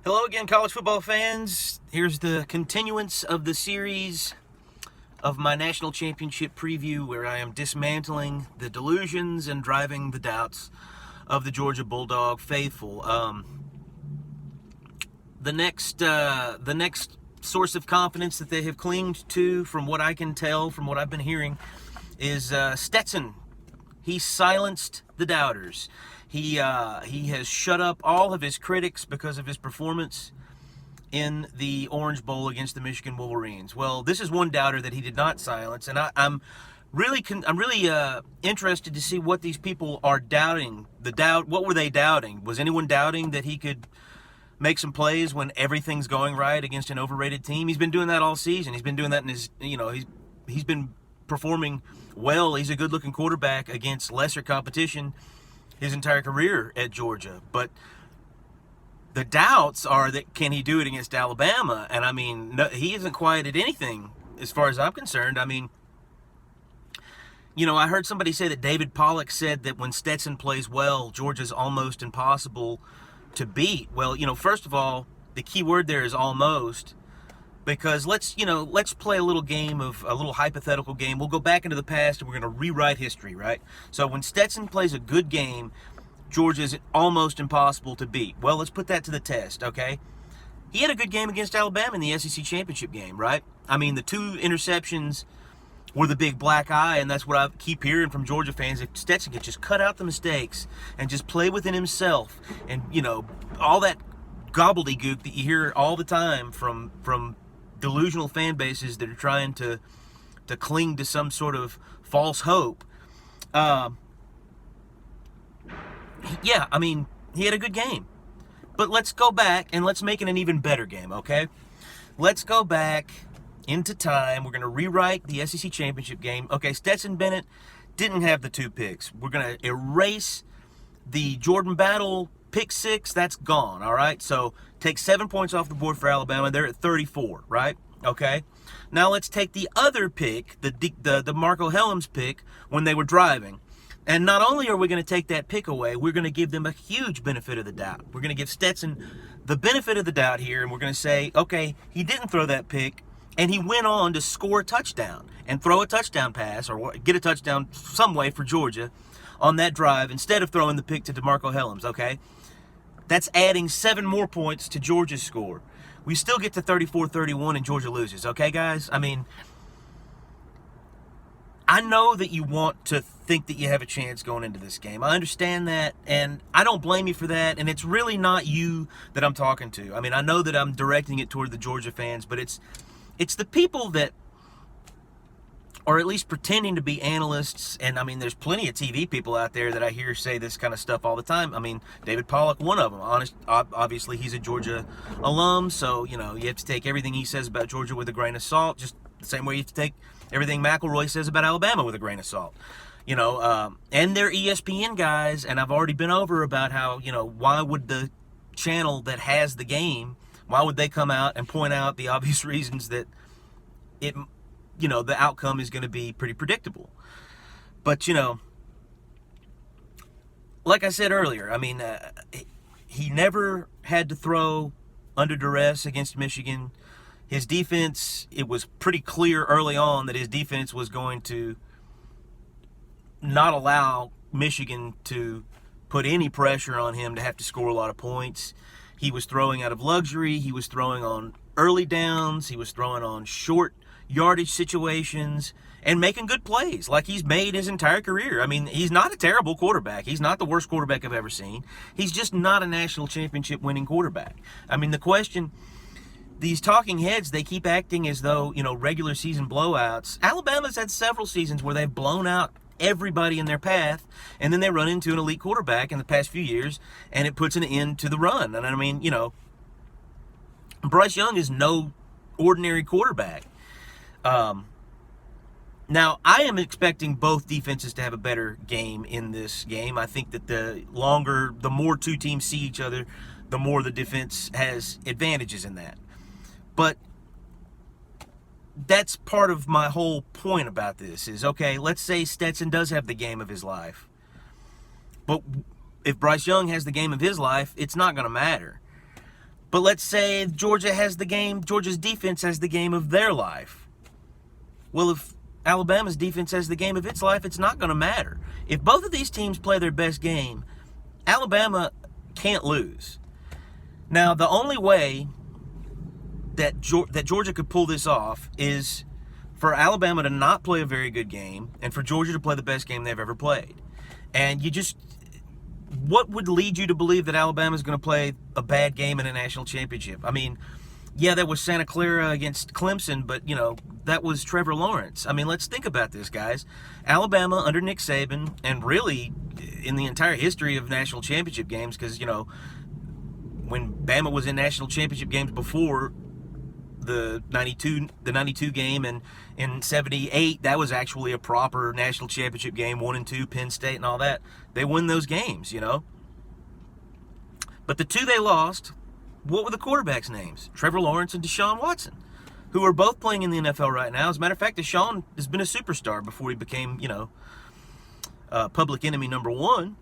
Hello again, college football fans. Here's the continuance of the series of my national championship preview, where I am dismantling the delusions and driving the doubts of the Georgia Bulldog faithful. The next source of confidence that they have clinged to, from what I can tell, from what I've been hearing, is Stetson. He silenced the doubters. He has shut up all of his critics because of his performance in the Orange Bowl against the Michigan Wolverines. Well, this is one doubter that he did not silence, and I'm really interested to see what these people are doubting. What were they doubting? Was anyone doubting that he could make some plays when everything's going right against an overrated team? He's been doing that all season. He's been doing that in his, he's been performing well. He's a good-looking quarterback against lesser competition his entire career at Georgia. But the doubts are that, can he do it against Alabama? And I mean, no, he hasn't quieted anything as far as I'm concerned. I mean, I heard somebody say that David Pollock said that when Stetson plays well, Georgia's almost impossible to beat. Well, first of all, the key word there is almost, because let's play a little hypothetical game. We'll go back into the past and we're going to rewrite history, right? So when Stetson plays a good game, Georgia's almost impossible to beat. Well, let's put that to the test, okay? He had a good game against Alabama in the SEC championship game, right? I mean, the 2 interceptions were the big black eye, and that's what I keep hearing from Georgia fans. If Stetson could just cut out the mistakes and just play within himself, and all that gobbledygook that you hear all the time from delusional fan bases that are trying to cling to some sort of false hope. Yeah, I mean, he had a good game. But let's go back and let's make it an even better game, okay? Let's go back into time. We're going to rewrite the SEC championship game. Okay, Stetson Bennett didn't have the 2 picks. We're going to erase the Jordan Battle pick 6. That's gone, all right? So take 7 points off the board for Alabama. They're at 34, right? Okay. Now let's take the other pick, the Marco Helms pick, when they were driving. And not only are we going to take that pick away, we're going to give them a huge benefit of the doubt. We're going to give Stetson the benefit of the doubt here, and we're going to say, okay, he didn't throw that pick, and he went on to score a touchdown and throw a touchdown pass or get a touchdown some way for Georgia on that drive instead of throwing the pick to DeMarco Helms, okay? That's adding 7 more points to Georgia's score. We still get to 34-31 and Georgia loses, okay, guys? I mean, I know that you want to think that you have a chance going into this game. I understand that, and I don't blame you for that, and it's really not you that I'm talking to. I mean, I know that I'm directing it toward the Georgia fans, but it's the people that are at least pretending to be analysts. And I mean, there's plenty of TV people out there that I hear say this kind of stuff all the time. I mean, David Pollock, one of them. Obviously, he's a Georgia alum, so you have to take everything he says about Georgia with a grain of salt, just the same way you have to take everything McElroy says about Alabama with a grain of salt. And they're ESPN guys, and I've already been over about how, why would the channel that has the game, why would they come out and point out the obvious reasons that the outcome is going to be pretty predictable. But, like I said earlier, I mean, he never had to throw under duress against Michigan. His defense, it was pretty clear early on that his defense was going to not allow Michigan to put any pressure on him to have to score a lot of points. He was throwing out of luxury. He was throwing on early downs. He was throwing on short yardage situations and making good plays like he's made his entire career. I mean, he's not a terrible quarterback. He's not the worst quarterback I've ever seen. He's just not a national championship winning quarterback. I mean, the question, these talking heads, they keep acting as though, regular season blowouts. Alabama's had several seasons where they've blown out everybody in their path, and then they run into an elite quarterback in the past few years, and it puts an end to the run. And I mean, Bryce Young is no ordinary quarterback. Now, I am expecting both defenses to have a better game in this game. I think that the more 2 teams see each other, the more the defense has advantages in that. But that's part of my whole point about this is, okay, let's say Stetson does have the game of his life. But if Bryce Young has the game of his life, it's not going to matter. But let's say Georgia's defense has the game of their life. Well, if Alabama's defense has the game of its life, it's not going to matter. If both of these teams play their best game, Alabama can't lose. Now, the only way that Georgia could pull this off is for Alabama to not play a very good game and for Georgia to play the best game they've ever played. And what would lead you to believe that Alabama's going to play a bad game in a national championship? I mean, yeah, that was Santa Clara against Clemson, but, that was Trevor Lawrence. I mean, let's think about this, guys. Alabama under Nick Saban, and really in the entire history of national championship games, because, when Bama was in national championship games before the 92 game, and in 78, that was actually a proper national championship game, 1-2, Penn State and all that. They win those games, But the two they lost, what were the quarterbacks' names? Trevor Lawrence and Deshaun Watson, who are both playing in the NFL right now. As a matter of fact, Deshaun has been a superstar before he became, public enemy number one.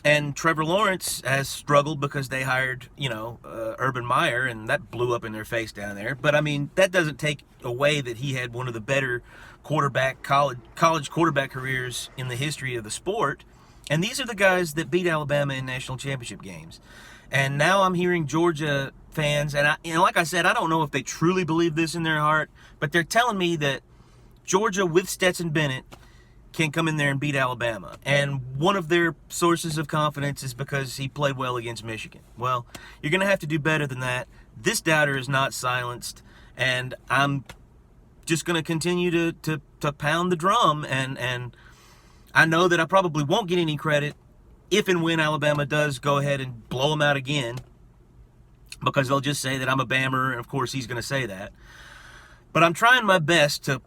And Trevor Lawrence has struggled because they hired, Urban Meyer, and that blew up in their face down there. But, I mean, that doesn't take away that he had one of the better college quarterback careers in the history of the sport. And these are the guys that beat Alabama in national championship games. And now I'm hearing Georgia fans, and like I said, I don't know if they truly believe this in their heart, but they're telling me that Georgia with Stetson Bennett can come in there and beat Alabama. And one of their sources of confidence is because he played well against Michigan. Well, you're going to have to do better than that. This doubter is not silenced, and I'm just going to continue to pound the drum, and I know that I probably won't get any credit if and when Alabama does go ahead and blow them out again, because they'll just say that I'm a Bammer, and of course he's going to say that. But I'm trying my best to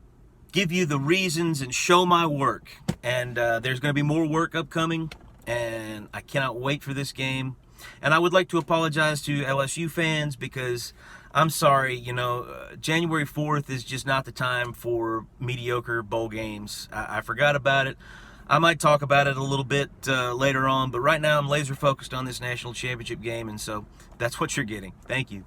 give you the reasons and show my work. And there's going to be more work upcoming, and I cannot wait for this game. And I would like to apologize to LSU fans because I'm sorry, January 4th is just not the time for mediocre bowl games. I forgot about it. I might talk about it a little bit later on, but right now I'm laser focused on this national championship game, and so that's what you're getting. Thank you.